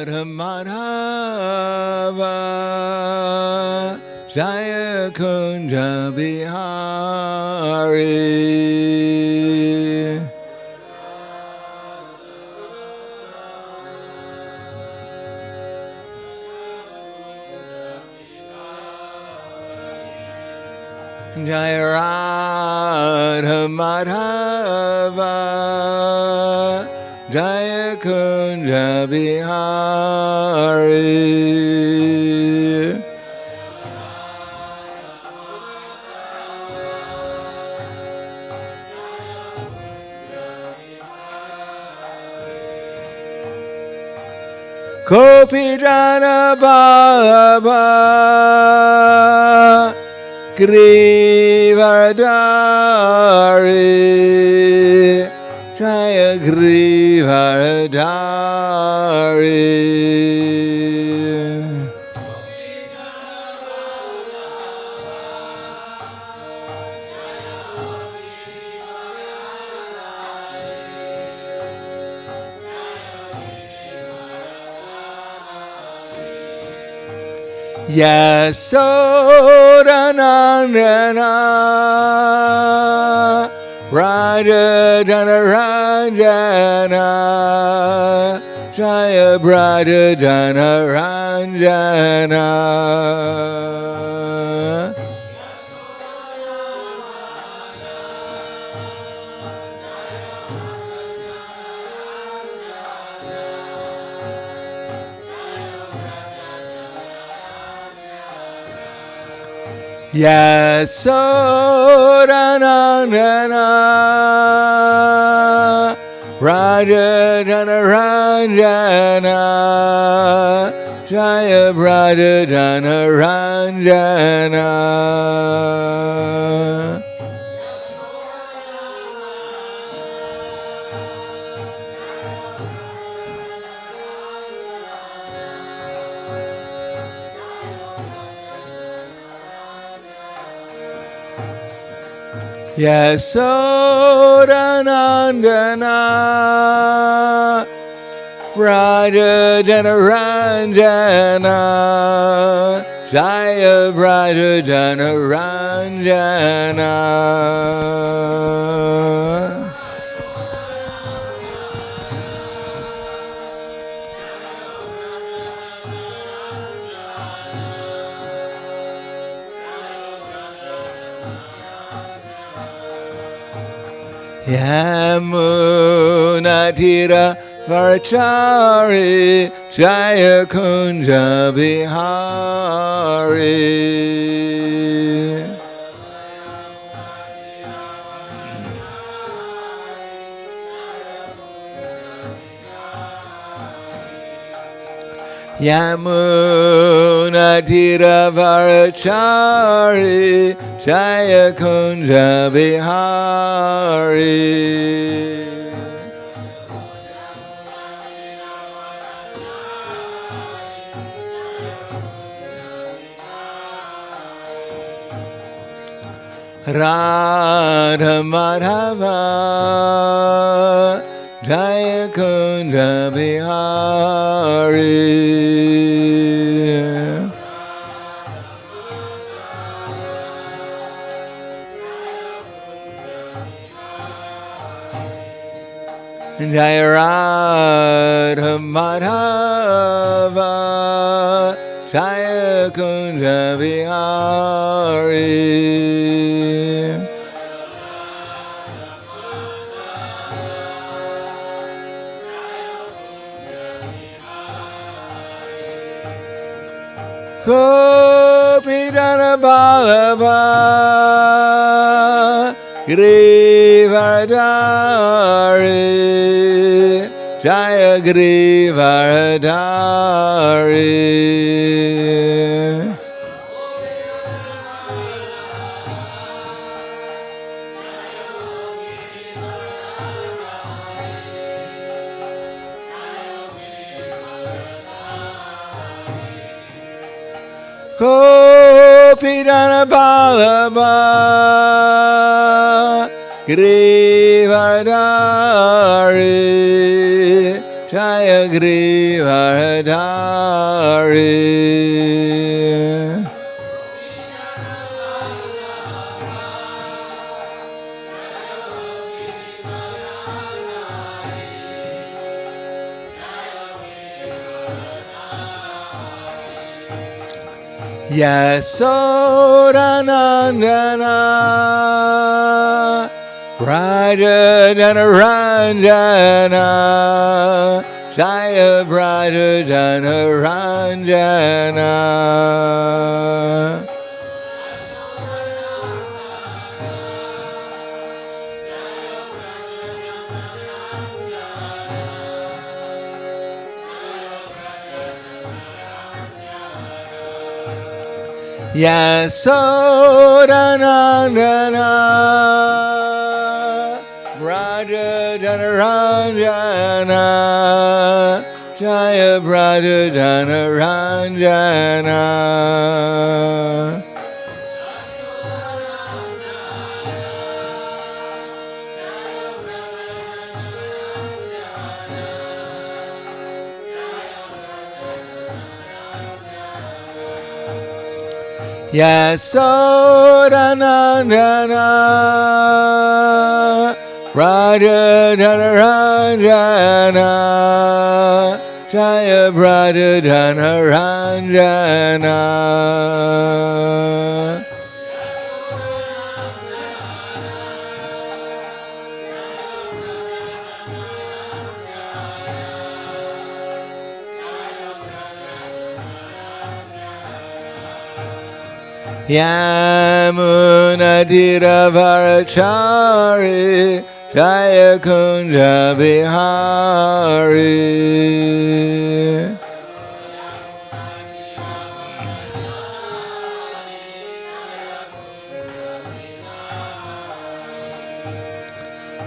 Radha Madhava Jaya Kunja Bihari Jaya Radha Madhava Jaya Kunja Bihari Kopi Jana Baba Grivardari Jaya Grivardari Yasodanandana Raja Janaranjana Jaya Raja Janaranjana Yasodanandana Raja Janaranjana Jaya Raja Janaranjana Yasodanandana Raja Janaranjana Jaya Raja Janaranjana Yamunatira Varchari Jaya Kunja Bihari Yamunatira Varchari Jaya Kunja Bihari Radha Madhava Jaya Kunja Bihari Jaya Radha Madhava Jaya Kunja Bihari Gopidana Balaba Grivardari Jaya Grivardari Gopidana Balaba Grivardari Jaya Hayagrivaradhari. Yasodanandana, brighter than a Ranjana, Jaya brighter than a Ranjana. Yasodanandana, brighter than a Ranjana, Jaya brighter than a Ranjana. Yasodanandana, brighter than a Ranjana, Jaya brighter than a Ranjana. Yamunadiravarachari, Jaya Kunja Vihari.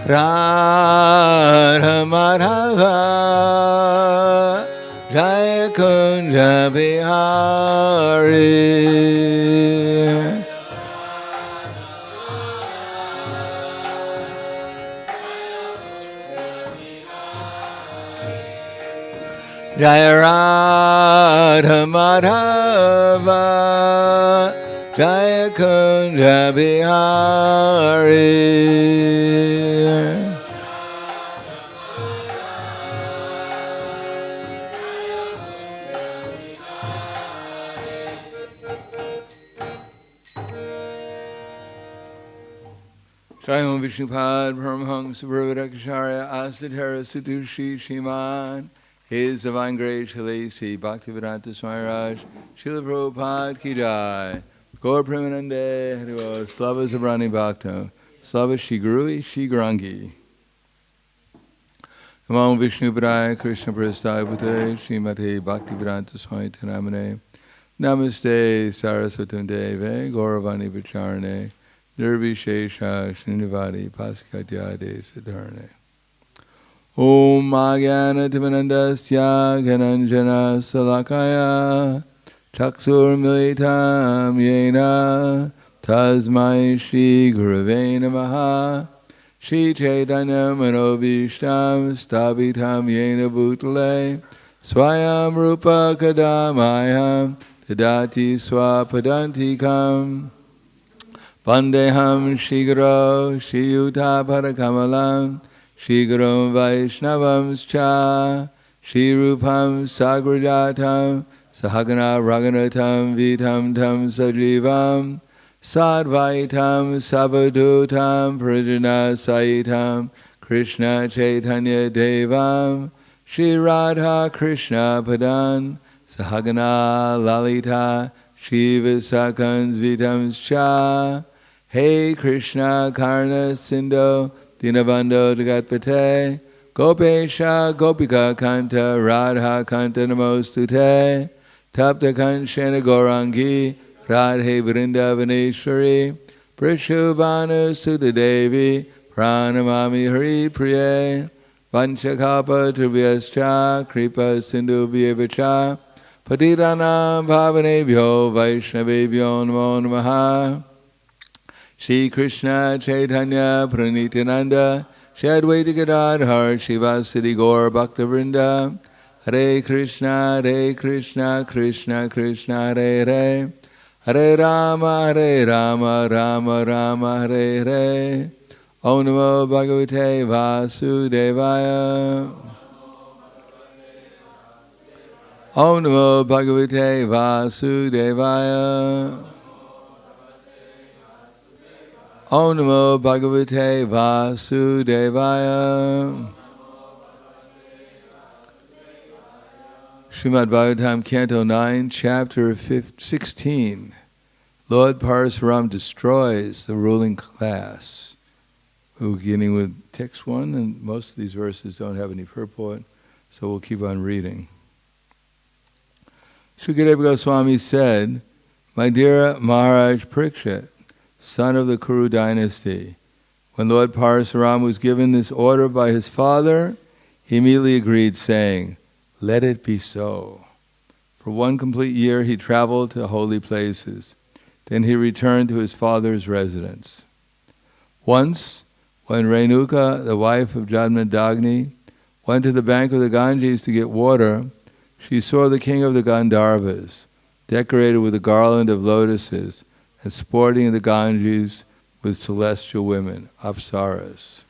Radha Madhava, Jaya Kunja Vihari. Jaya Radha Madhava, Jaya Kunja Vihari. Jai Vishnupad Paramahams Sarvadakacharya Asadhara Sudushi Shiman. His Divine Grace Shalasi Bhaktivedanta Swami Raj Srila Prabhupada Ki Jai. Gaur Premanande Haribo Slava Zabrani Bhakta Slava Shri Gurui Shri Garangi. Namo Vishnu Padaya Krishna Prasthaya Bhute Srimate Bhaktivedanta Swami Tanamane. Namaste Saraswatam Deve Gauravani Vicharane Nirvishesha Srinivadi Paskadyade Siddharane. Om Agyanatimanandasya Gananjana Salakaya Chaksur Militam Yena Tasmai Shri Gurave Namaha Shri Chaitanya Manobishtam Stavitam Yena Bhutale Swayam Rupa Kadamayam Tadati Swapadantikam Vandeham Shri Guru Shri Yuta Parakamalam Shri Guru Vaishnavam Cha Shri Rupam Sagrajatam Sahagana Raghunatam Vitam Tam Sajivam Sadvaitam Savadutam Prajana Saitam Krishna Chaitanya Devam Shri Radha Krishna Padan Sahagana Lalita Shiva Sakans Vitam Cha Hey Krishna Karna Sindhu Dinabando Jagatpate Gopesha Gopika Kanta Radha Kanta Namostute Tapta Kanshena Gaurangi Radhe Vrindavaneshwari Prishubhanu Sudadevi Pranamami Hari Priye Vanchakapa Tribhyascha Kripa Sindhu Vyevacha Patitanam Bhavanebhyo Vaishnavebhyo Namo Namaha Shri Krishna Chaitanya Pranityananda Shri Advaita Gadadhar Shivasati Gaur Bhakta Vrinda Hare Krišna, Krishna Krishna, Hare Hare, Hare Rama, Rama Rama, Hare Hare. Om Namo Bhagavate Vasudevaya. Om Namo Bhagavate Vasudevaya. Om Namo Bhagavate Vasudevaya. Srimad Bhagavatam, Canto 9, Chapter 16. Lord Parasuram destroys the ruling class. We're beginning with text 1, and most of these verses don't have any purport, so we'll keep on reading. Shukadeva Goswami said, "My dear Maharaj Parikshit, son of the Kuru dynasty, when Lord Parasuram was given this order by his father, he immediately agreed, saying, 'Let it be so.' For 1 complete year he traveled to holy places. Then he returned to his father's residence. Once, when Renuka, the wife of Jamadagni, went to the bank of the Ganges to get water, she saw the king of the Gandharvas, decorated with a garland of lotuses and sporting in the Ganges with celestial women, apsaras.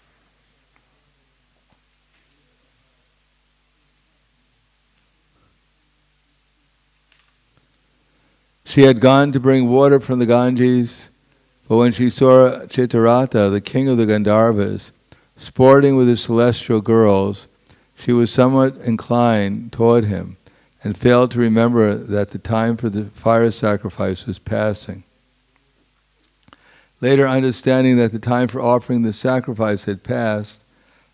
She had gone to bring water from the Ganges, but when she saw Chitarata, the king of the Gandharvas, sporting with his celestial girls, she was somewhat inclined toward him and failed to remember that the time for the fire sacrifice was passing. Later, understanding that the time for offering the sacrifice had passed,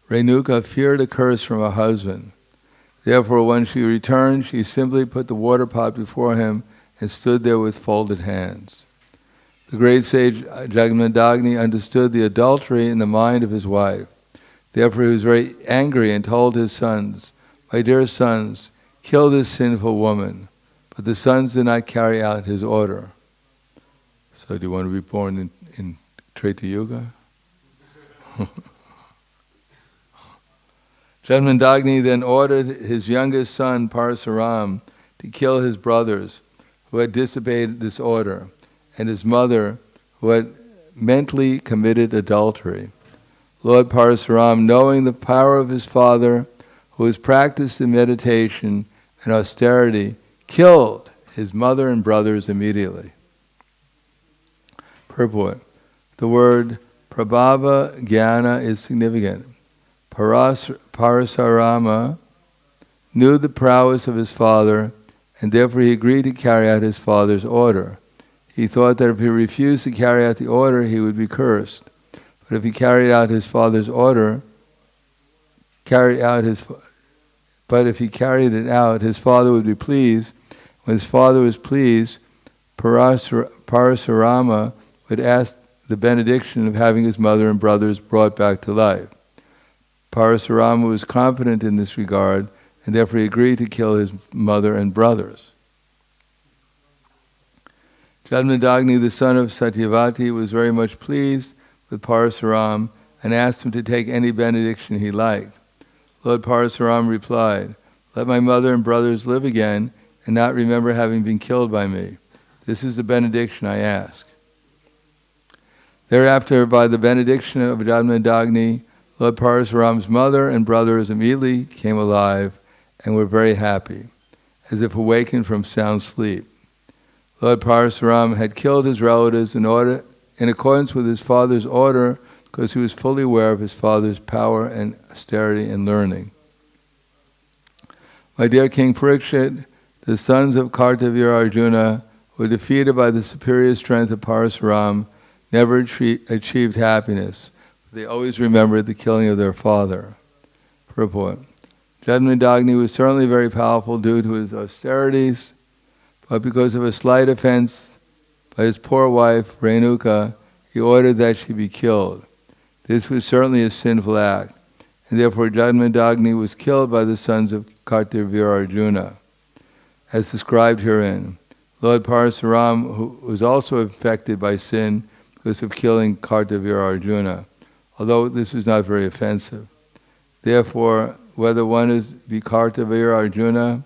Renuka feared a curse from her husband. Therefore, when she returned, she simply put the water pot before him and stood there with folded hands. The great sage Jamadagni understood the adultery in the mind of his wife. Therefore he was very angry and told his sons, "My dear sons, kill this sinful woman." But the sons did not carry out his order. So do you want to be born in Treta Yuga? Jamadagni then ordered his youngest son Parasuram to kill his brothers who had disobeyed this order, and his mother, who had mentally committed adultery. Lord Parasuram, knowing the power of his father, who was practiced in meditation and austerity, killed his mother and brothers immediately. Purport. The word Prabhava Jnana is significant. Parasurama knew the prowess of his father, and therefore he agreed to carry out his father's order. He thought that if he refused to carry out the order, he would be cursed. But if he carried out his father's order, but if he carried it out, his father would be pleased. When his father was pleased, Parasurama would ask the benediction of having his mother and brothers brought back to life. Parasurama was confident in this regard, and therefore he agreed to kill his mother and brothers. Jamadagni, the son of Satyavati, was very much pleased with Parasuram and asked him to take any benediction he liked. Lord Parasuram replied, "Let my mother and brothers live again and not remember having been killed by me. This is the benediction I ask." Thereafter, by the benediction of Jamadagni, Lord Parasuram's mother and brothers immediately came alive and were very happy, as if awakened from sound sleep. Lord Parasuram had killed his relatives in accordance with his father's order, because he was fully aware of his father's power and austerity and learning. My dear King Parikshit, the sons of Kartavya Arjuna, who were defeated by the superior strength of Parasuram, never achieved happiness. They always remembered the killing of their father. Purport. Jamadagni was certainly very powerful due to his austerities, but because of a slight offense by his poor wife, Renuka, he ordered that she be killed. This was certainly a sinful act, and therefore Jamadagni was killed by the sons of Kartavya Arjuna, as described herein. Lord Parasuram, who was also affected by sin because of killing Kartavya Arjuna, although this was not very offensive. Therefore, whether one is Kartavir Arjuna,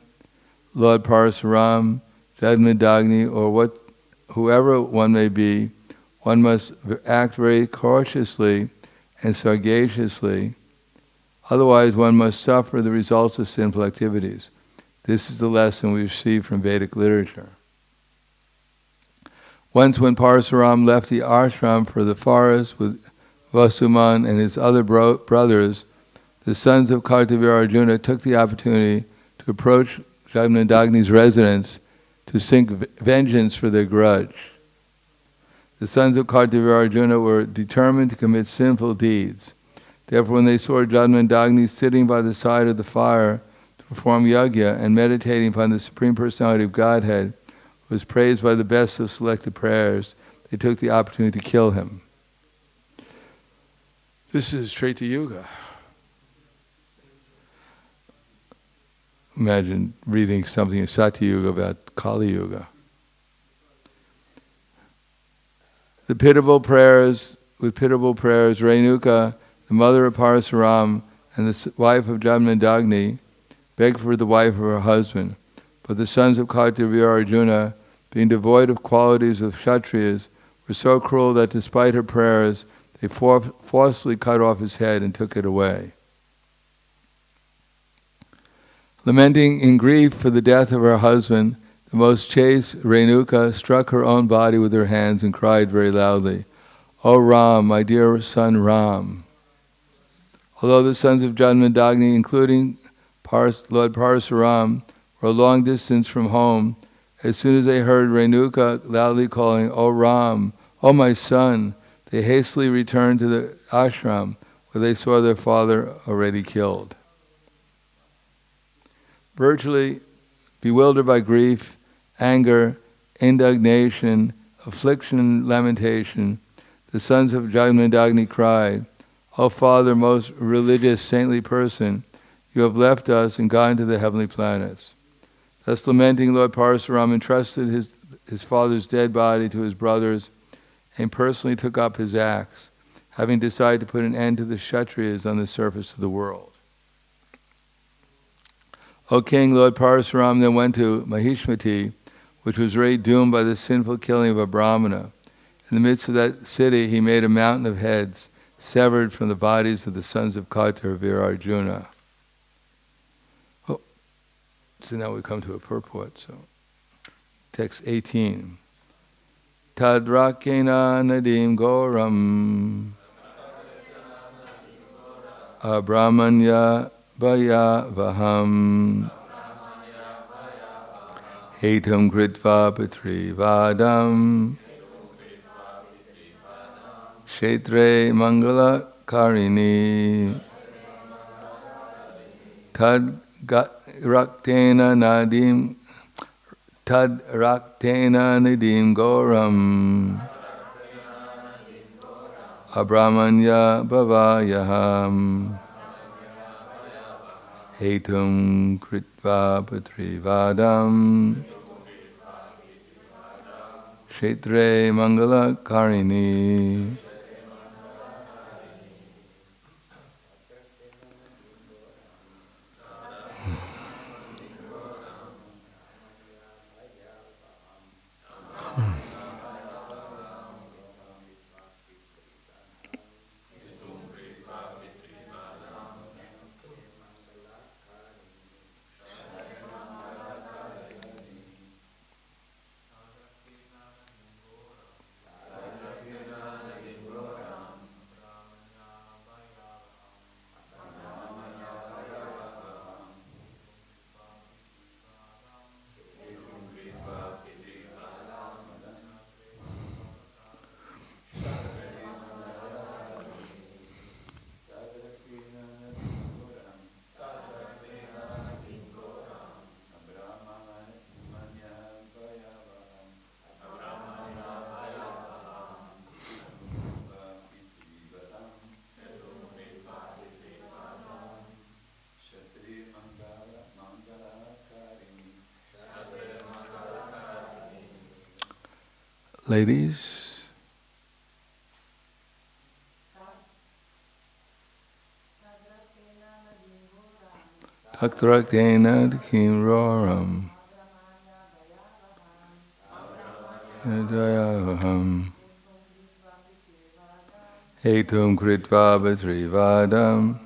Lord Parasuram, Jadmidagni, or whoever one may be, one must act very cautiously and sagaciously. Otherwise, one must suffer the results of sinful activities. This is the lesson we receive from Vedic literature. Once when Parasuram left the ashram for the forest with Vasuman and his other brothers, the sons of Kartavir Arjuna took the opportunity to approach Jadmidagni's residence to seek vengeance for their grudge. The sons of Kartavir Arjuna were determined to commit sinful deeds. Therefore, when they saw Jadmidagni sitting by the side of the fire to perform yajna and meditating upon the Supreme Personality of Godhead, who was praised by the best of selected prayers, they took the opportunity to kill him. This is Treta Yuga. Imagine reading something in Satya Yuga about Kali Yuga. With pitiable prayers, Renuka, the mother of Parasuram and the wife of Jadmidagni, begged for the wife of her husband. But the sons of Kartavir Arjuna, being devoid of qualities of Kshatriyas, were so cruel that despite her prayers, they forcefully cut off his head and took it away. Lamenting in grief for the death of her husband, the most chaste Renuka struck her own body with her hands and cried very loudly, "O Ram, my dear son Ram." Although the sons of Jadmidagni, including Lord Parasuram, were a long distance from home, as soon as they heard Renuka loudly calling, "O Ram, O my son," they hastily returned to the ashram, where they saw their father already killed. Virtually bewildered by grief, anger, indignation, affliction, and lamentation, the sons of Jadmidagni cried, "O Father, most religious, saintly person, you have left us and gone to the heavenly planets." Thus lamenting, Lord Parasuram entrusted his father's dead body to his brothers and personally took up his axe, having decided to put an end to the Kshatriyas on the surface of the world. O King, Lord Parasuram then went to Mahishmati, which was already doomed by the sinful killing of a Brahmana. In the midst of that city, he made a mountain of heads, severed from the bodies of the sons of Kartavir Arjuna. Oh, so now we come to a purport. So, text 18. Tadrakena nadim goram abramanya Baya Vaham Hetam Kritva Pitri Vadam Kshetre Mangala Karini Tad Raktena Nadim Goram Abramanya Bhavayaham Hetum Kritva Patrivadam Kshetre Mangala Karini. Ladies, Bhaktaraktena Kim Roram Jayaham Hetum Kritva Bhatrivadam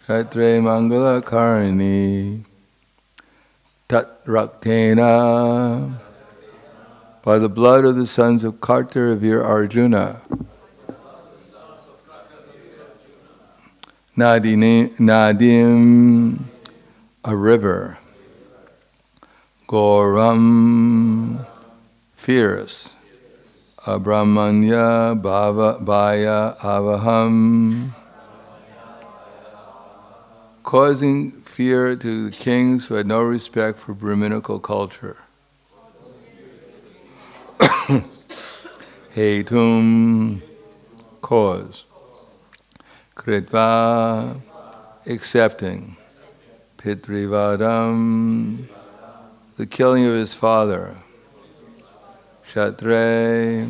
Shatre Mangala Karini Tat Raktena, by the blood of the sons of Kartavir Arjuna, Nadim, a river, Goram, fierce, Abramanya Bhaya Avaham, causing fear to the kings who had no respect for Brahminical culture. Hetum, cause. Kritva, accepting. Pitrivadam, the killing of his father. Shatre,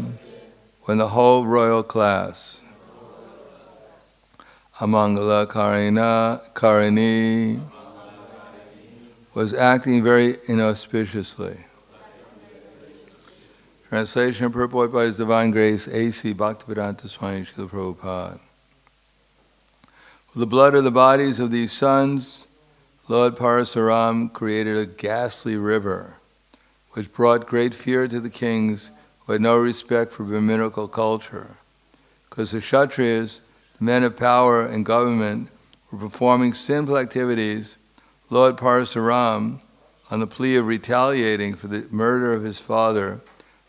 when the whole royal class. Amangala Karini was acting very inauspiciously. Translation and purport by His Divine Grace, A.C. Bhaktivedanta Swami Srila Prabhupada. With the blood of the bodies of these sons, Lord Parasaram created a ghastly river, which brought great fear to the kings who had no respect for Brahminical culture. Because the Kshatriyas, the men of power and government, were performing sinful activities, Lord Parasaram, on the plea of retaliating for the murder of his father,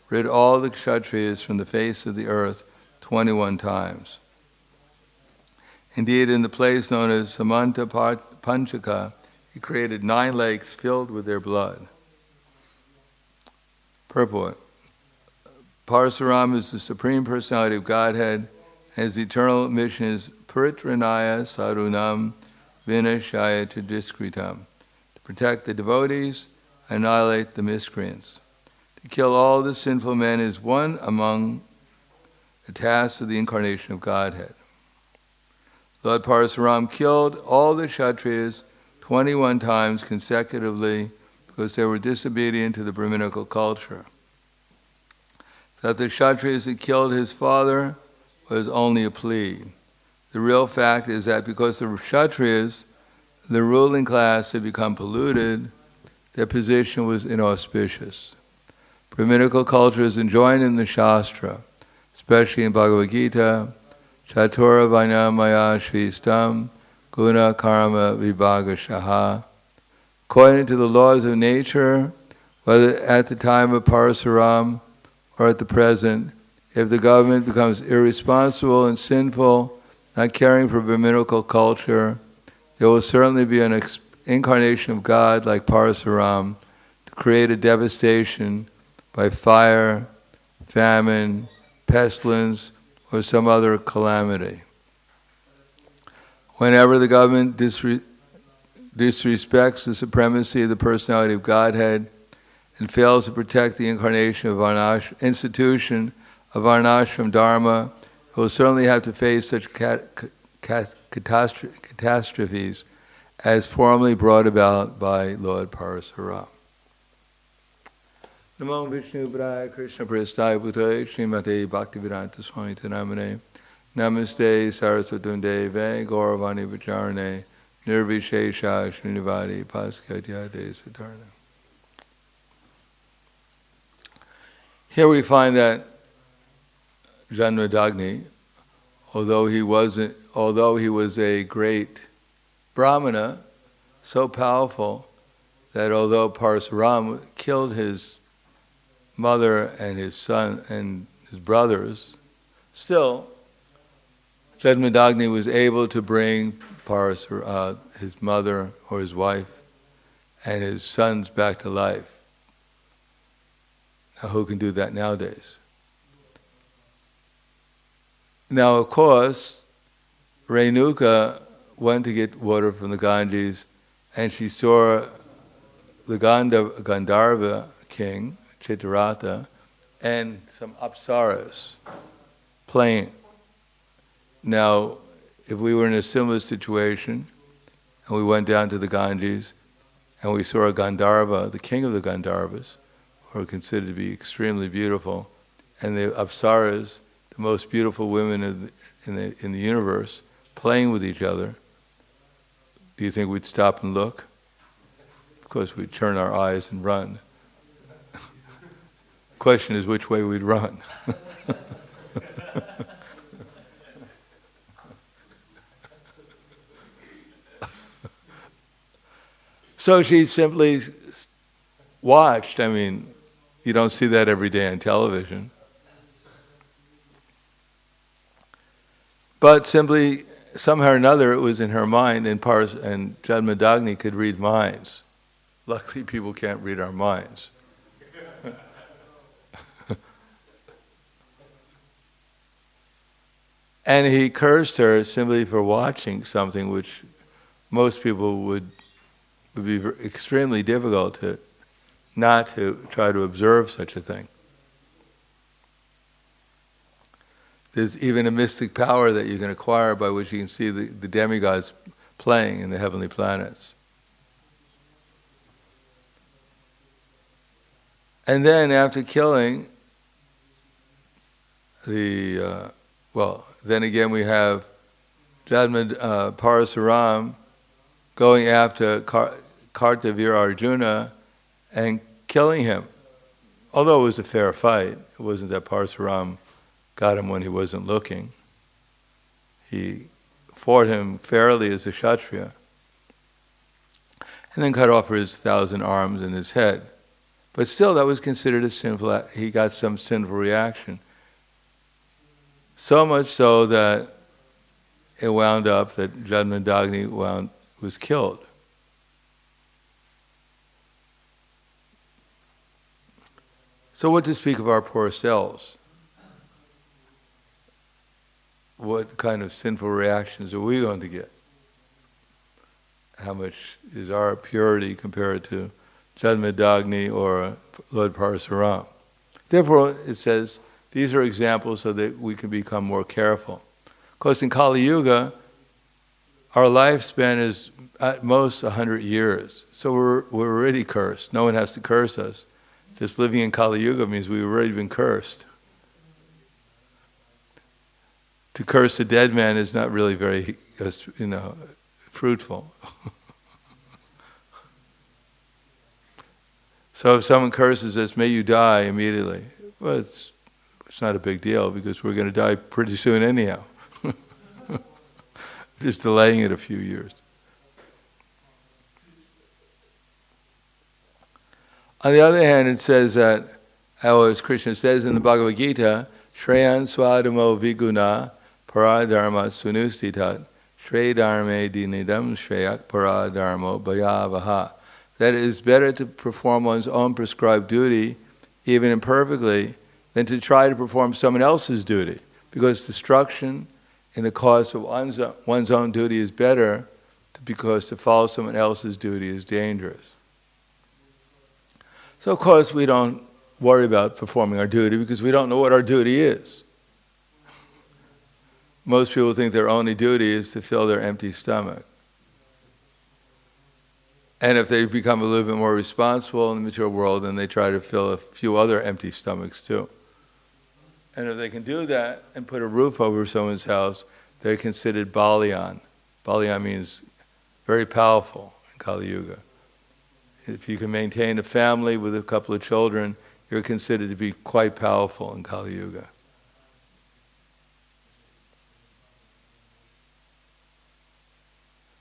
rid all the Kshatriyas from the face of the earth 21 times. Indeed, in the place known as Samanta Panchaka, he created 9 lakes filled with their blood. Purport. Parasaram is the Supreme Personality of Godhead, and his eternal mission is Paritranaya Sarunam Vinashaya Diskritam, to protect the devotees, annihilate the miscreants. To kill all the sinful men is one among the tasks of the incarnation of Godhead. Lord Parasaram killed all the Kshatriyas 21 times consecutively because they were disobedient to the Brahminical culture. That the Kshatriyas had killed his father was only a plea. The real fact is that because the Kshatriyas, the ruling class, had become polluted, their position was inauspicious. Brahminical culture is enjoined in the Shastra, especially in Bhagavad Gita, Chatura Vainamaya Shristam Guna Karma Vibhaga Shaha. According to the laws of nature, whether at the time of Parasaram or at the present, if the government becomes irresponsible and sinful, not caring for Brahminical culture, there will certainly be an incarnation of God like Parasaram to create a devastation by fire, famine, pestilence, or some other calamity. Whenever the government disrespects the supremacy of the personality of Godhead and fails to protect the incarnation of institution of Varnashram Dharma, it will certainly have to face such catastrophes as formerly brought about by Lord Parasaram. Namo Vishnu Padaya Krishna Prestaya Bhutaya Srimate Bhaktivedanta Swami Namane Namaste Saraswatam Deve Gauravani Vacharane Nirvishesha Srinivadi Paskatyade Satarna. Here we find that Janmadagni, although he was a great Brahmana, so powerful that although Parasaram killed his mother and his son and his brothers, still Janmadagni was able to bring his mother or his wife and his sons back to life. Now, who can do that nowadays? Now, of course, Renuka went to get water from the Ganges, and she saw the Gandharva king, Chitraratha, and some apsaras playing. Now, if we were in a similar situation, and we went down to the Ganges, and we saw a Gandharva, the king of the Gandharvas, who are considered to be extremely beautiful, and the Apsaras, the most beautiful women in the universe, playing with each other. Do you think we'd stop and look? Of course, we'd turn our eyes and run. Question is which way we'd run. So she simply watched. I mean, you don't see that every day on television. But simply, somehow or another, it was in her mind, and Janmadagni could read minds. Luckily, people can't read our minds. And he cursed her simply for watching something which most people would be extremely difficult to not to try to observe such a thing. There's even a mystic power that you can acquire by which you can see the demigods playing in the heavenly planets. And then after killing then again we have Parasuram going after Kartavira Arjuna and killing him. Although it was a fair fight, it wasn't that Parasuram got him when he wasn't looking. He fought him fairly as a Kshatriya, and then cut off his 1,000 arms and his head. But still, that was considered a sinful. He got some sinful reaction. So much so that it wound up that Janmadagni was killed. So what to speak of our poor selves? What kind of sinful reactions are we going to get? How much is our purity compared to Janmadagni or Lord Parasuram? Therefore, it says, these are examples so that we can become more careful. Of course, in Kali Yuga, our lifespan is at most 100 years. So we're already cursed. No one has to curse us. Just living in Kali Yuga means we've already been cursed. To curse a dead man is not really very, fruitful. So if someone curses us, may you die immediately. Well, it's not a big deal because we're going to die pretty soon anyhow. Just delaying it a few years. On the other hand, it says that, as Krishna says in the Bhagavad Gita, Shreyan swadamo viguna paradharma sunustitat shredharme dinidam shreyak paradharmo bhayavaha. That it is better to perform one's own prescribed duty, even imperfectly, than to try to perform someone else's duty. Because destruction in the cause of one's own duty is better, because to follow someone else's duty is dangerous. So of course we don't worry about performing our duty because we don't know what our duty is. Most people think their only duty is to fill their empty stomach. And if they become a little bit more responsible in the material world, then they try to fill a few other empty stomachs too. And if they can do that and put a roof over someone's house, they're considered Balyan. Balyan means very powerful in Kali Yuga. If you can maintain a family with a couple of children, you're considered to be quite powerful in Kali Yuga.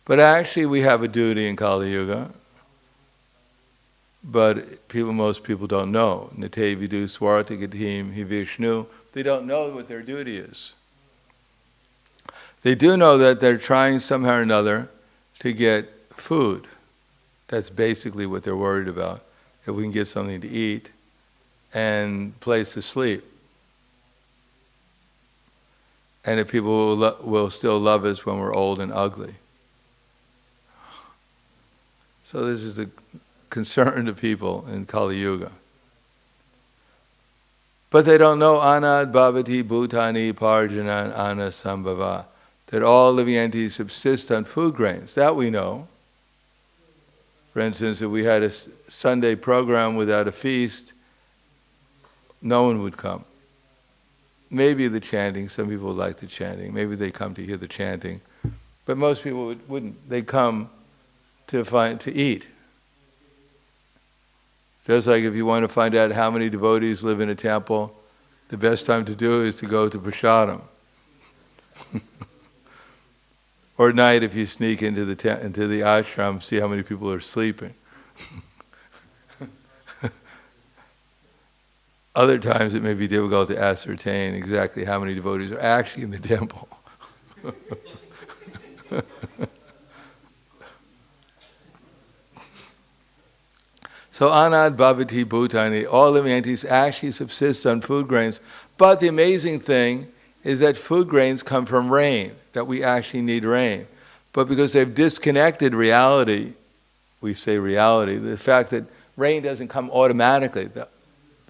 But actually we have a duty in Kali Yuga, but most people don't know. Nate vidu swartagatim hi Vishnu. They don't know what their duty is. They do know that they're trying somehow or another to get food. That's basically what they're worried about. If we can get something to eat and place to sleep. And if people will still love us when we're old and ugly. So this is the concern of people in Kali Yuga. But they don't know anad bhavati bhutani parjanan anasambhava, that all living entities subsist on food grains. That we know. For instance, if we had a Sunday program without a feast, no one would come. Maybe the chanting, some people would like the chanting, maybe they come to hear the chanting, but most people wouldn't. They come to eat. Just like if you want to find out how many devotees live in a temple, the best time to do it is to go to prasadam. Or at night, if you sneak into the ashram, see how many people are sleeping. Other times it may be difficult to ascertain exactly how many devotees are actually in the temple. So anad bhavati bhutani, all living entities actually subsist on food grains. But the amazing thing is that food grains come from rain, that we actually need rain. But because they've disconnected reality, we say reality, the fact that rain doesn't come automatically. The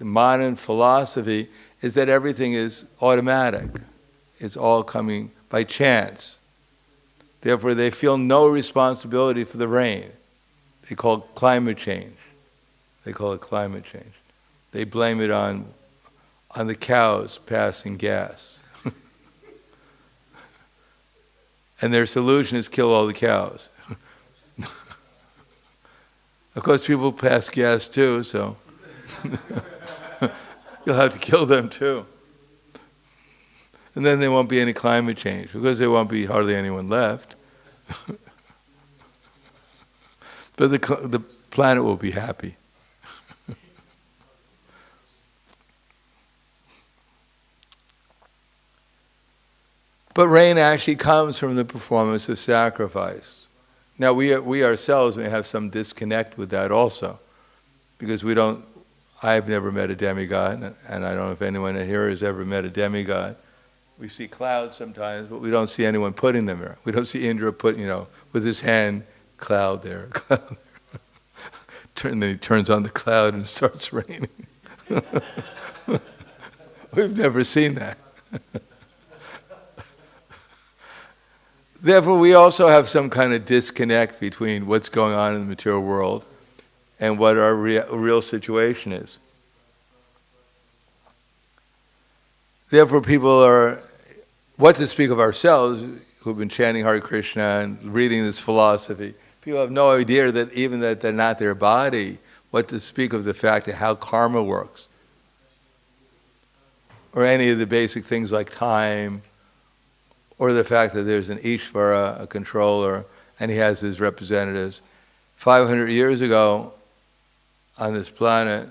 modern philosophy is that everything is automatic. It's all coming by chance. Therefore, they feel no responsibility for the rain. They call it climate change. They call it climate change. They blame it on the cows passing gas. And their solution is kill all the cows. Of course, people pass gas too, so you'll have to kill them too. And then there won't be any climate change, because there won't be hardly anyone left. But the planet will be happy. But rain actually comes from the performance of sacrifice. Now we ourselves may have some disconnect with that also, because I've never met a demigod, and I don't know if anyone here has ever met a demigod. We see clouds sometimes, but we don't see anyone putting them there. We don't see Indra with his hand, cloud there, cloud there. And then he turns on the cloud and it starts raining. We've never seen that. Therefore, we also have some kind of disconnect between what's going on in the material world and what our real situation is. Therefore, people are, what to speak of ourselves, who've been chanting Hare Krišna and reading this philosophy, people have no idea that even that they're not their body, what to speak of the fact of how karma works, or any of the basic things like time, or the fact that there's an Ishvara, a controller, and he has his representatives. 500 years ago on this planet,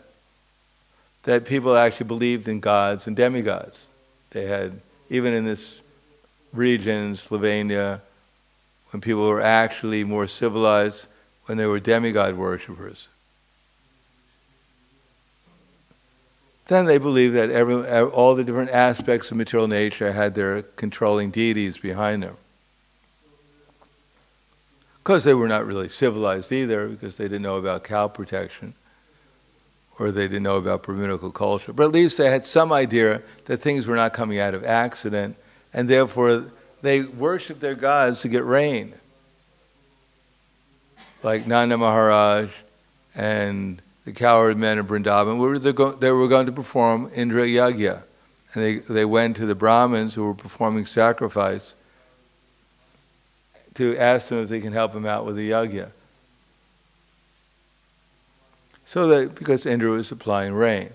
that people actually believed in gods and demigods. They had, even in this region, Slovenia, when people were actually more civilized, when they were demigod worshippers. Then they believed that all the different aspects of material nature had their controlling deities behind them. Of course, they were not really civilized either, because they didn't know about cow protection, or they didn't know about Brahminical culture. But at least they had some idea that things were not coming out of accident, and therefore they worshipped their gods to get rain. Like Nanda Maharaj and the cowherd men of Vrindavan, they were going to perform Indra Yagya. And they went to the Brahmins who were performing sacrifice to ask them if they can help them out with the Yagya. So that, because Indra was supplying rain.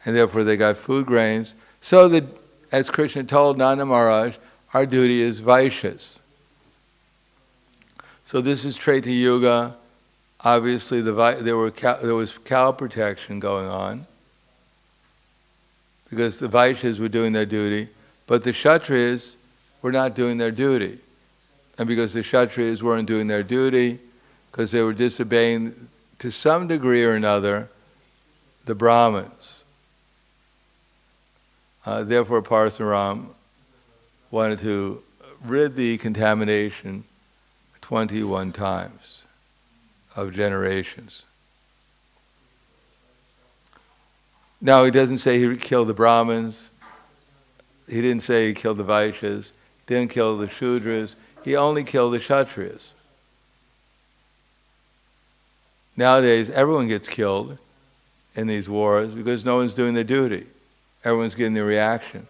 And therefore they got food grains. So that, as Krishna told Nanda Maharaj, our duty is Vaishyas. So this is Treta Yuga. Obviously, there was cow protection going on, because the Vaishyas were doing their duty, but the Kshatriyas were not doing their duty. And because the Kshatriyas weren't doing their duty, because they were disobeying, to some degree or another, the Brahmins. Therefore, Parasuram wanted to rid the contamination 21 times. Of generations. Now, he doesn't say he killed the Brahmins. He didn't say he killed the Vaishyas. He didn't kill the Shudras. He only killed the Kshatriyas. Nowadays, everyone gets killed in these wars because no one's doing their duty. Everyone's getting the reaction.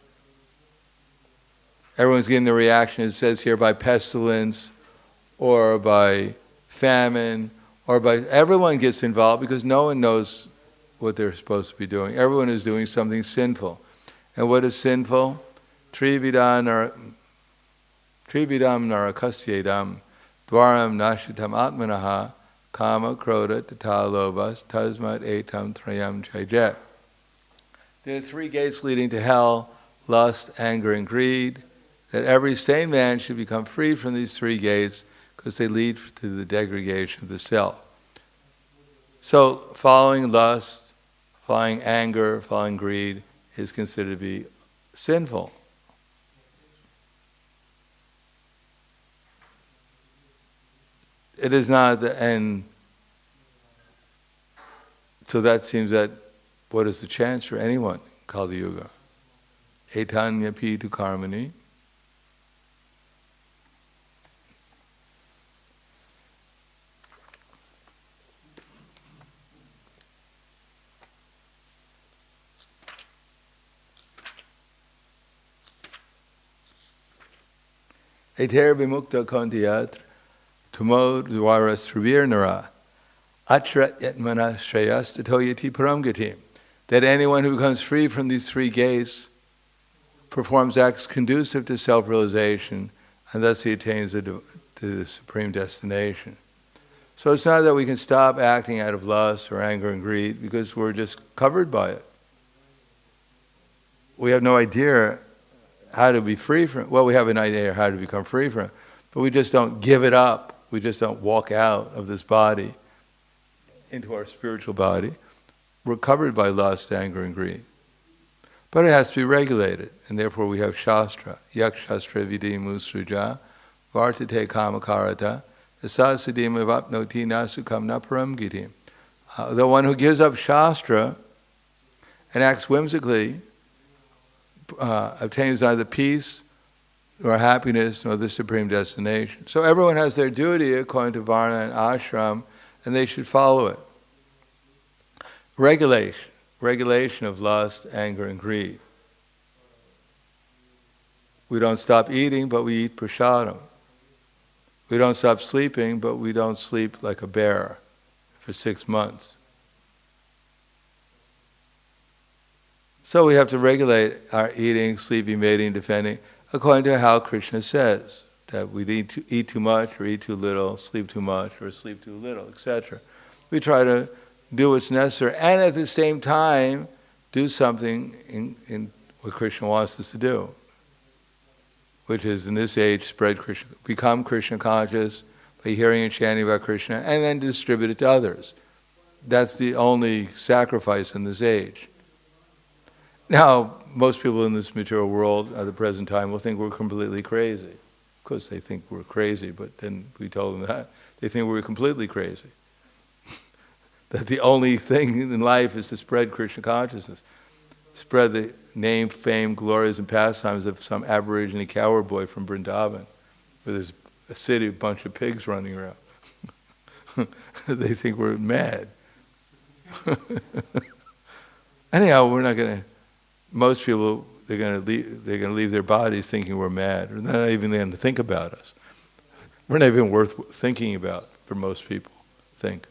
Everyone's getting the reaction, it says here, by pestilence or by famine or by... Everyone gets involved because no one knows what they're supposed to be doing. Everyone is doing something sinful. And what is sinful? Trividam narakasyedam dwaram nashitam atmanaha kama krodha tata lobas tasmat etam trayam chayjet. There are 3 gates leading to hell: lust, anger, and greed. That every sane man should become free from these 3 gates because they lead to the degradation of the self. So following lust, following anger, following greed is considered to be sinful. It is not the end. So that seems that what is the chance for anyone? Kali Yuga. Etanya pitu karmani. Eter bimukta kantiyat tumo dvaras tribirnara atrat yatmana shreyas tatoyati paramgatim. That anyone who becomes free from these 3 gates performs acts conducive to self-realization, and thus he attains to the supreme destination. So it's not that we can stop acting out of lust or anger and greed because we're just covered by it. We have no idea how to be free from it. Well, we have an idea how to become free from it, but we just don't give it up. We just don't walk out of this body into our spiritual body. We're covered by lust, anger, and greed. But it has to be regulated, and therefore we have Shastra. Yak Shastra Vidi Musruja, Vartate Kamakarata, Asasadima Vapnoti Nasukam Naparam Gitim. The one who gives up Shastra and acts whimsically obtains neither peace nor happiness nor the supreme destination. So everyone has their duty according to Varna and Ashram, and they should follow it. Regulation of lust, anger, and greed. We don't stop eating, but we eat prasadam. We don't stop sleeping, but we don't sleep like a bear for 6 months. So we have to regulate our eating, sleeping, mating, defending, according to how Krishna says, that we need to eat too much or eat too little, sleep too much or sleep too little, etc. We try to do what's necessary, and at the same time, do something in what Krishna wants us to do, which is, in this age, spread Krishna, become Krishna conscious by hearing and chanting about Krishna, and then distribute it to others. That's the only sacrifice in this age. Now, most people in this material world at the present time will think we're completely crazy. Of course, they think we're crazy, but then we told them that. They think we're completely crazy. That the only thing in life is to spread Krishna consciousness. Spread the name, fame, glories, and pastimes of some Aborigine cowherd boy from Vrindavan, where there's a city, a bunch of pigs running around. They think we're mad. Anyhow, we're not going to... Most people, they're going to leave their bodies thinking we're mad. They're not even going to think about us. We're not even worth thinking about for most people, think.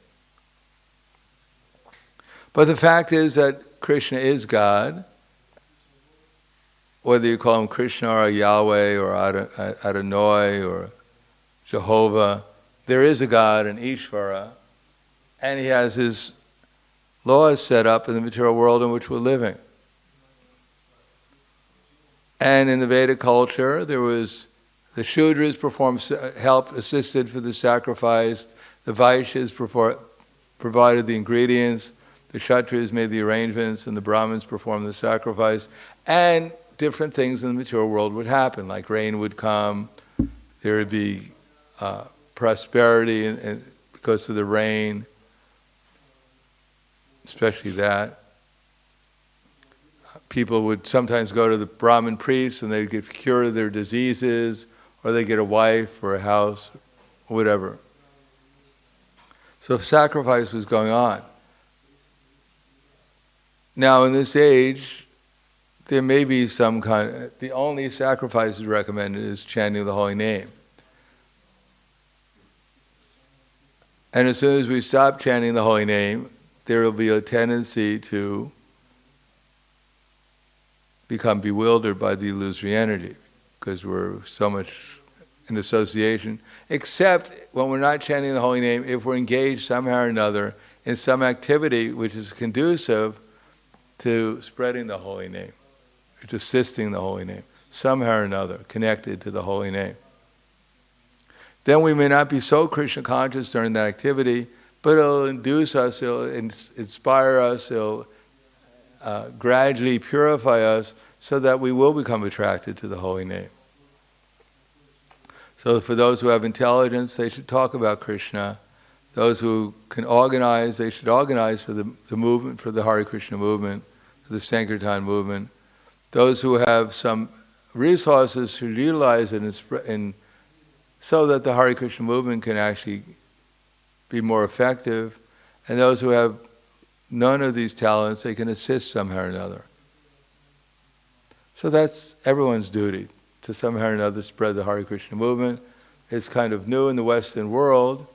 But the fact is that Krishna is God. Whether you call him Krishna or Yahweh or Adonai or Jehovah, there is a God, an Ishvara, and he has his laws set up in the material world in which we're living. And in the Vedic culture, there was the Shudras assisted for the sacrifice, the Vaishyas provided the ingredients, the Kshatriyas made the arrangements, and the Brahmins performed the sacrifice, and different things in the material world would happen, like rain would come, there would be prosperity and because of the rain, especially that. People would sometimes go to the Brahmin priests and they'd get cured of their diseases, or they'd get a wife or a house, or whatever. So sacrifice was going on. Now in this age, there may be some kind, the only sacrifice recommended is chanting the holy name. And as soon as we stop chanting the holy name, there will be a tendency to become bewildered by the illusory energy, because we're so much in association. Except when we're not chanting the holy name, if we're engaged somehow or another in some activity which is conducive to spreading the holy name, to assisting the holy name, somehow or another, connected to the holy name. Then we may not be so Krishna conscious during that activity, but it'll induce us, it'll inspire us, it'll gradually purify us so that we will become attracted to the holy name. So for those who have intelligence, they should talk about Krishna. Those who can organize, they should organize for the movement, for the Hare Krishna movement, for the Sankirtan movement. Those who have some resources should utilize it so that the Hare Krishna movement can actually be more effective. And those who have none of these talents, they can assist somehow or another. So that's everyone's duty, to somehow or another spread the Hare Krishna movement. It's kind of new in the Western world.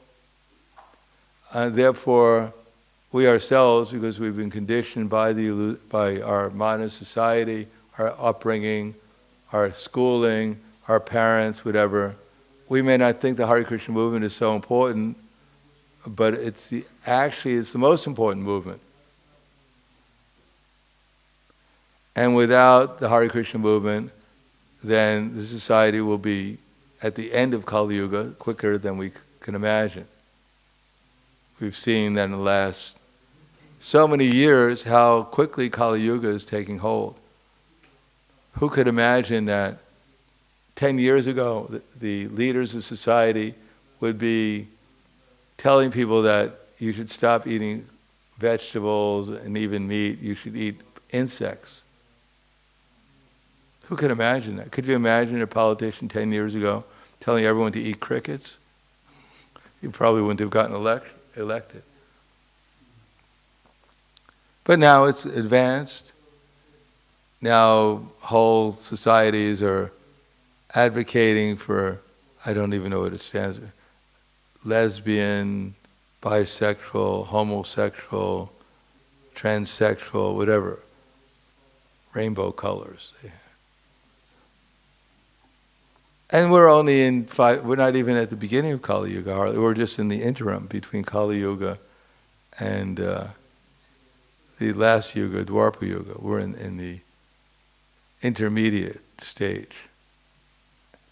And therefore, we ourselves, because we've been conditioned by our modern society, our upbringing, our schooling, our parents, whatever, we may not think the Hare Krishna movement is so important, but it's the most important movement. And without the Hare Krishna movement, then the society will be at the end of Kali Yuga quicker than we can imagine. We've seen that in the last so many years how quickly Kali Yuga is taking hold. Who could imagine that 10 years ago the leaders of society would be telling people that you should stop eating vegetables and even meat, you should eat insects? Who could imagine that? Could you imagine a politician 10 years ago telling everyone to eat crickets? You probably wouldn't have gotten elected. But now it's advanced. Now whole societies are advocating for, I don't even know what it stands for, lesbian, bisexual, homosexual, transsexual, whatever, rainbow colors. And we're only we're not even at the beginning of Kali Yuga, we're just in the interim between Kali Yuga and the last Yuga, Dwapara Yuga. We're in the intermediate stage.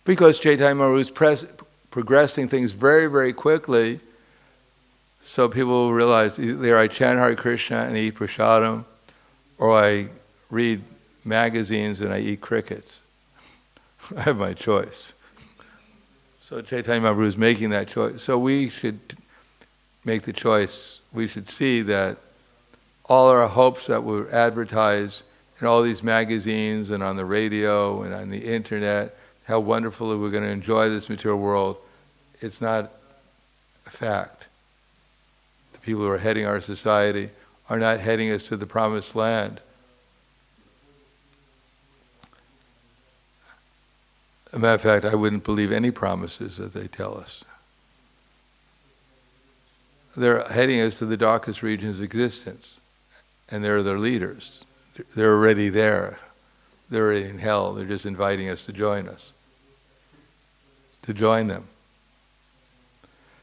Because Chaitanya Mahaprabhu is progressing things very, very quickly, so people will realize either I chant Hare Krishna and eat prasadam, or I read magazines and I eat crickets. I have my choice. So Chaitanya Mahaprabhu is making that choice. So we should make the choice. We should see that all our hopes that were advertised in all these magazines and on the radio and on the internet, how wonderfully we're going to enjoy this material world, it's not a fact. The people who are heading our society are not heading us to the promised land. As a matter of fact, I wouldn't believe any promises that they tell us. They're heading us to the darkest regions of existence, and they're their leaders. They're already there. They're already in hell. They're just inviting us to join us, to join them.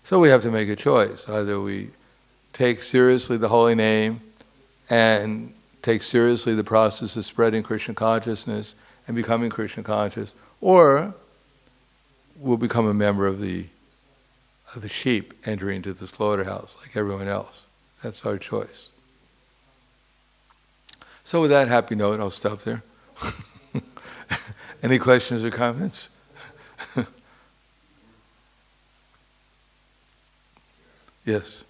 So we have to make a choice. Either we take seriously the holy name and take seriously the process of spreading Krishna consciousness and becoming Krishna conscious, or we'll become a member of the sheep entering into the slaughterhouse like everyone else. That's our choice. So with that happy note, I'll stop there. Any questions or comments? Yes.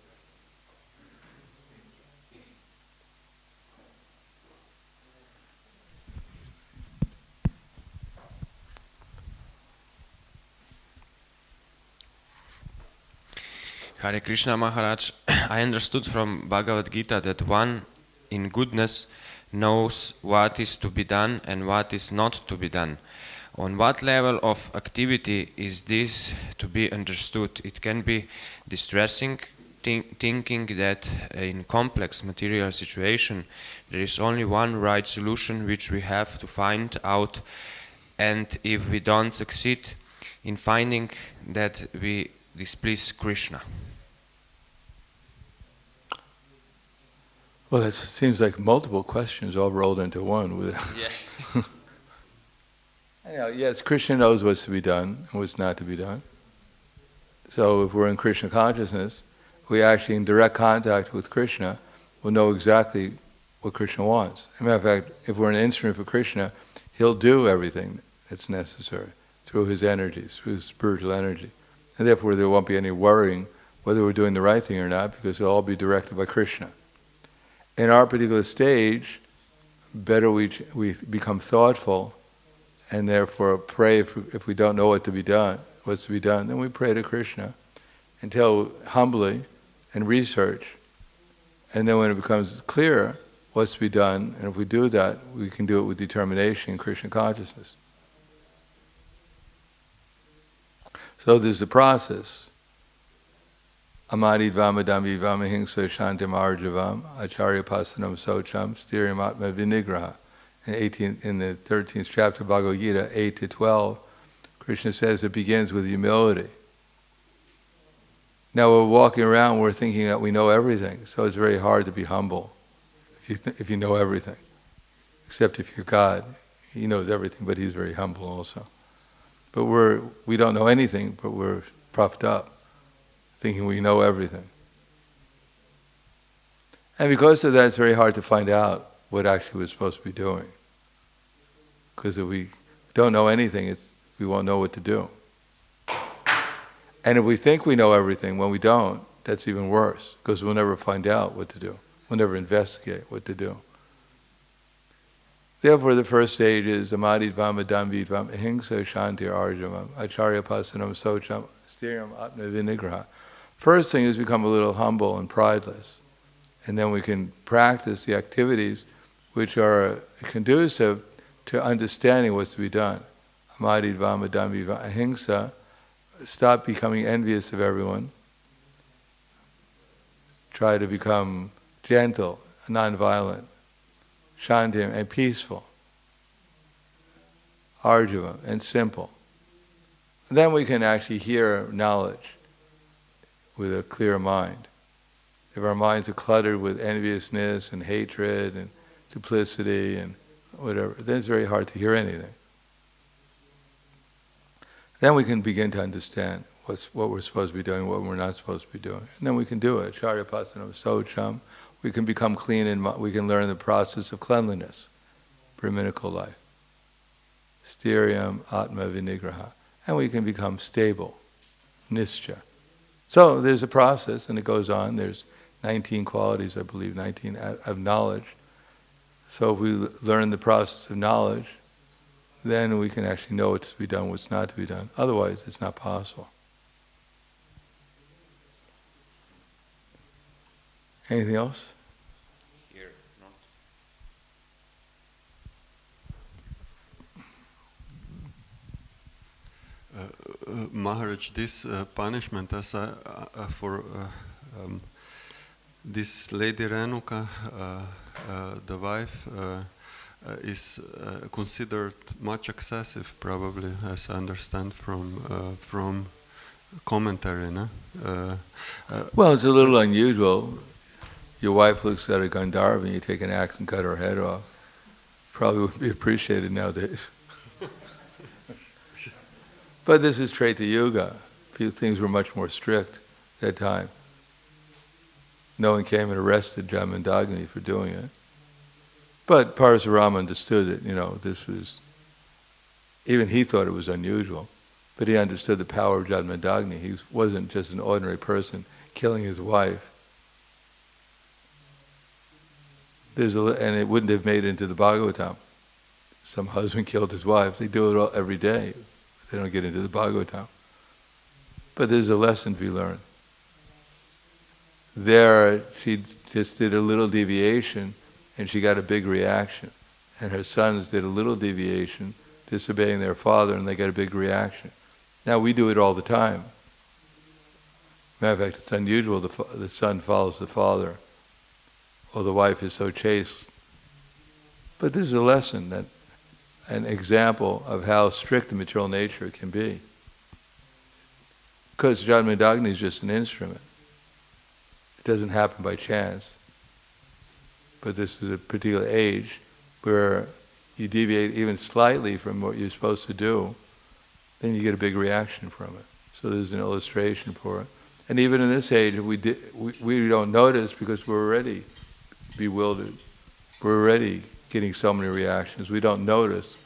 Hare Krishna Maharaj, I understood from Bhagavad Gita that one in goodness knows what is to be done and what is not to be done. On what level of activity is this to be understood? It can be distressing, thinking that in complex material situation there is only one right solution which we have to find out, and if we don't succeed in finding that, we displease Krishna. Well, it seems like multiple questions all rolled into one. Yeah. Anyhow, yes, Krishna knows what's to be done and what's not to be done. So if we're in Krishna consciousness, we actually in direct contact with Krishna will know exactly what Krishna wants. As a matter of fact, if we're an instrument for Krishna, He'll do everything that's necessary through His energies, through His spiritual energy. And therefore there won't be any worrying whether we're doing the right thing or not, because it'll all be directed by Krishna. In our particular stage, better we become thoughtful, and therefore pray if we don't know what's to be done, then we pray to Krishna until humbly and research. And then when it becomes clear what's to be done, and if we do that, we can do it with determination in Krishna consciousness. So there's the process. Amadidvam adamvidvam ahimsa shantim arjavam acharya pasanam socham sthiriyam atma vinigraha. In the 13th chapter of Bhagavad Gita, 8 to 12, Krishna says it begins with humility. Now we're walking around, we're thinking that we know everything, so it's very hard to be humble if you know everything. Except if you're God, He knows everything, but He's very humble also. But we don't know anything, but we're puffed up, thinking we know everything. And because of that, it's very hard to find out what actually we're supposed to be doing. Because if we don't know anything, we won't know what to do. And if we think we know everything, when we don't, that's even worse, because we'll never find out what to do. We'll never investigate what to do. Therefore, the first stage is amadidvam adamvidvam ahimsa shantir arjavam acharya pasanam socham sthiriyam atma vinigraha. First thing is become a little humble and prideless. And then we can practice the activities which are conducive to understanding what's to be done. Amadidvam adamvidvam ahimsa. Stop becoming envious of everyone. Try to become gentle, non-violent, shantim, and peaceful, arjava, and simple. And then we can actually hear knowledge with a clear mind. If our minds are cluttered with enviousness and hatred and duplicity and whatever, then it's very hard to hear anything. Then we can begin to understand what we're supposed to be doing, what we're not supposed to be doing. And then we can do it. Charya pasanam socham. We can become clean and we can learn the process of cleanliness, Brahminical life. Sthiriyam atma vinigraha. And we can become stable, nischa. So there's a process and it goes on. There's 19 qualities, I believe, 19 of knowledge. So if we learn the process of knowledge, then we can actually know what's to be done, what's not to be done. Otherwise, it's not possible. Anything else? Here, not. Maharaj, this punishment for this lady Renuka, the wife, is considered much excessive, probably, as I understand from commentary. No? Well, it's a little unusual. Your wife looks at a Gandharva and you take an axe and cut her head off. Probably wouldn't be appreciated nowadays. But this is Treta Yuga. Things were much more strict at that time. No one came and arrested Jamandagni for doing it. But Parasurama understood that, this was, even he thought it was unusual, but he understood the power of Jamandagni. He wasn't just an ordinary person killing his wife. And it wouldn't have made it into the Bhagavatam. Some husband killed his wife. They do it every day. They don't get into the Bhagavatam. But there's a lesson to be learned. there she just did a little deviation and she got a big reaction. And her sons did a little deviation, disobeying their father, and they got a big reaction. Now we do it all the time. Matter of fact, it's unusual the son follows the father, or the wife is so chaste. But this is a lesson, an example of how strict the material nature can be. Because Janmadagni is just an instrument. It doesn't happen by chance. But this is a particular age where you deviate even slightly from what you're supposed to do, then you get a big reaction from it. So there's an illustration for it. And even in this age, we don't notice because we're already bewildered. We're already getting so many reactions. We don't notice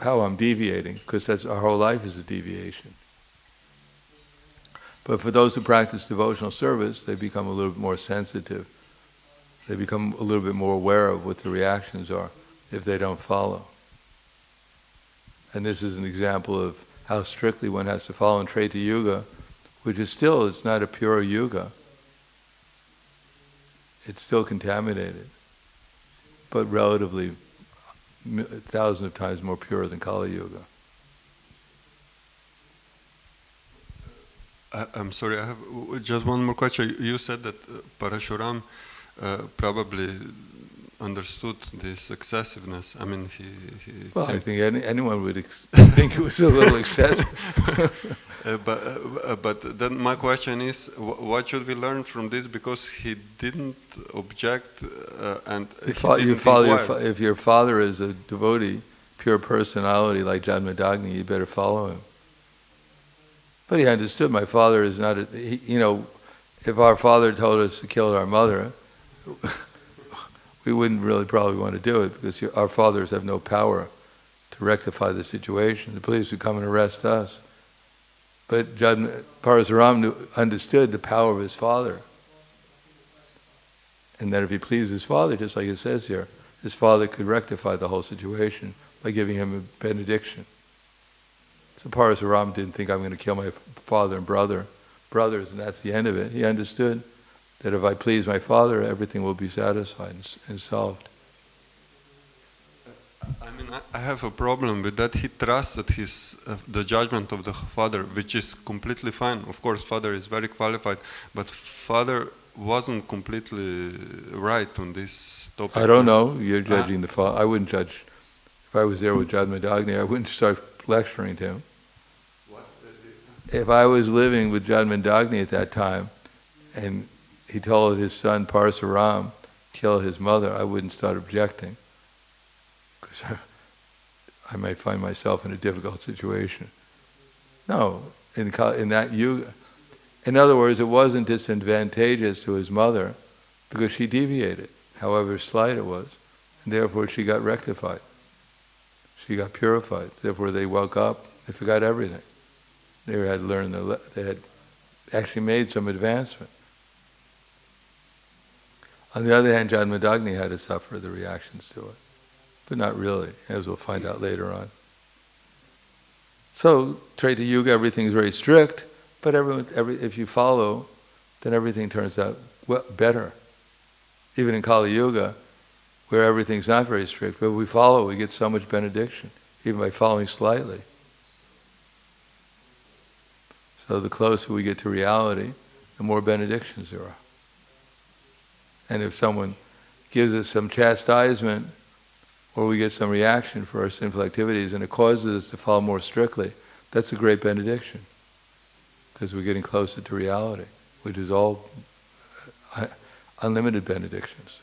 how I'm deviating, because that's our whole life is a deviation. But for those who practice devotional service, they become a little bit more sensitive. They become a little bit more aware of what the reactions are if they don't follow. And this is an example of how strictly one has to follow in Treta Yuga, which is still, it's not a pure yuga. It's still contaminated, but relatively thousands of times more pure than Kali Yuga. I'm sorry, I have just one more question. You said that Parashuram probably understood this excessiveness. I mean, well, I think anyone would think it was a little excessive. But then my question is, what should we learn from this? Because he didn't object and if your father is a devotee, pure personality like Janmadagni, you better follow him. But he understood my father is not if our father told us to kill our mother, we wouldn't really probably want to do it, because our fathers have no power to rectify the situation. The police would come and arrest us. But Parasuram understood the power of his father. And that if he pleased his father, just like it says here, his father could rectify the whole situation by giving him a benediction. So Parasuram didn't think, I'm going to kill my father and brothers, and that's the end of it. He understood that if I please my father, everything will be satisfied and solved. I mean, I have a problem with that. He trusted the judgment of the father, which is completely fine. Of course, father is very qualified, but father wasn't completely right on this topic. I don't know. You're judging the father. I wouldn't judge. If I was there with Janmadagni, I wouldn't start lecturing to him. If I was living with Janmadagni at that time, and he told his son Parasuram kill his mother, I wouldn't start objecting, because I might find myself in a difficult situation. No, in that yuga. In other words, it wasn't disadvantageous to his mother because she deviated, however slight it was, and therefore she got rectified. She got purified. Therefore they woke up, they forgot everything. They had learned, they had actually made some advancement. On the other hand, Janmadagni had to suffer the reactions to it, but not really, as we'll find out later on. So, Treta Yuga, everything's very strict, but if you follow, then everything turns out better. Even in Kali Yuga, where everything's not very strict, but we follow, we get so much benediction, even by following slightly. So the closer we get to reality, the more benedictions there are. And if someone gives us some chastisement, or we get some reaction for our sinful activities, and it causes us to follow more strictly, that's a great benediction. Because we're getting closer to reality, which is all unlimited benedictions.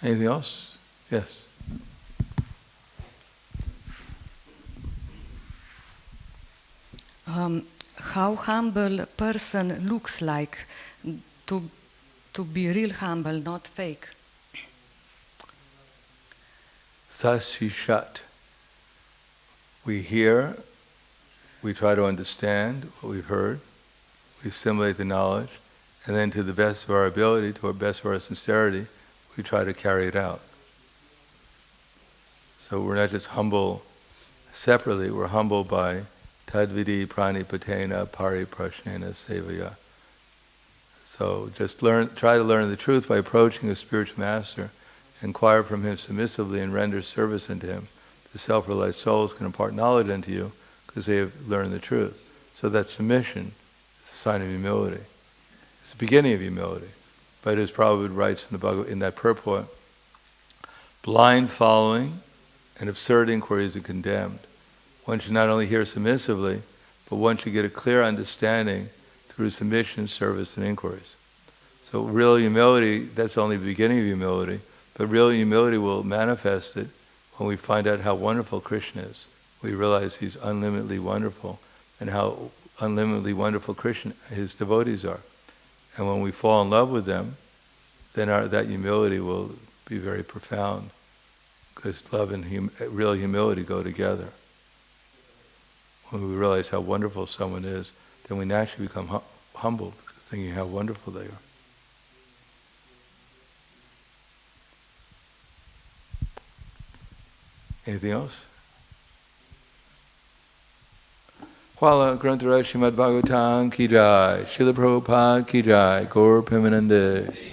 Anything else? Yes. How humble a person looks like to be real humble, not fake. Sashishat. We hear, we try to understand what we've heard, we assimilate the knowledge, and then to the best of our ability, to the best of our sincerity, we try to carry it out. So we're not just humble separately, we're humble by tadvidi pranipatena pariprashnena sevaya. So just try to learn the truth by approaching a spiritual master, inquire from him submissively and render service unto him. The self-realized souls can impart knowledge unto you because they have learned the truth. So that submission is a sign of humility. It's the beginning of humility. But as Prabhupada writes in the in that purport, blind following and absurd inquiries are condemned. One should not only hear submissively, but one should get a clear understanding through submission, service, and inquiries. So real humility, that's only the beginning of humility, but real humility will manifest it when we find out how wonderful Krishna is. We realize he's unlimitedly wonderful, and how unlimitedly wonderful Krishna, his devotees are. And when we fall in love with them, then that humility will be very profound, because love and real humility go together. When we realize how wonderful someone is, then we naturally become humbled, thinking how wonderful they are. Anything else? Hvala Grantaraj Srimad Bhagavatam ki jai, Srila Prabhupada ki jai, Gaur Premanande.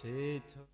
Cheto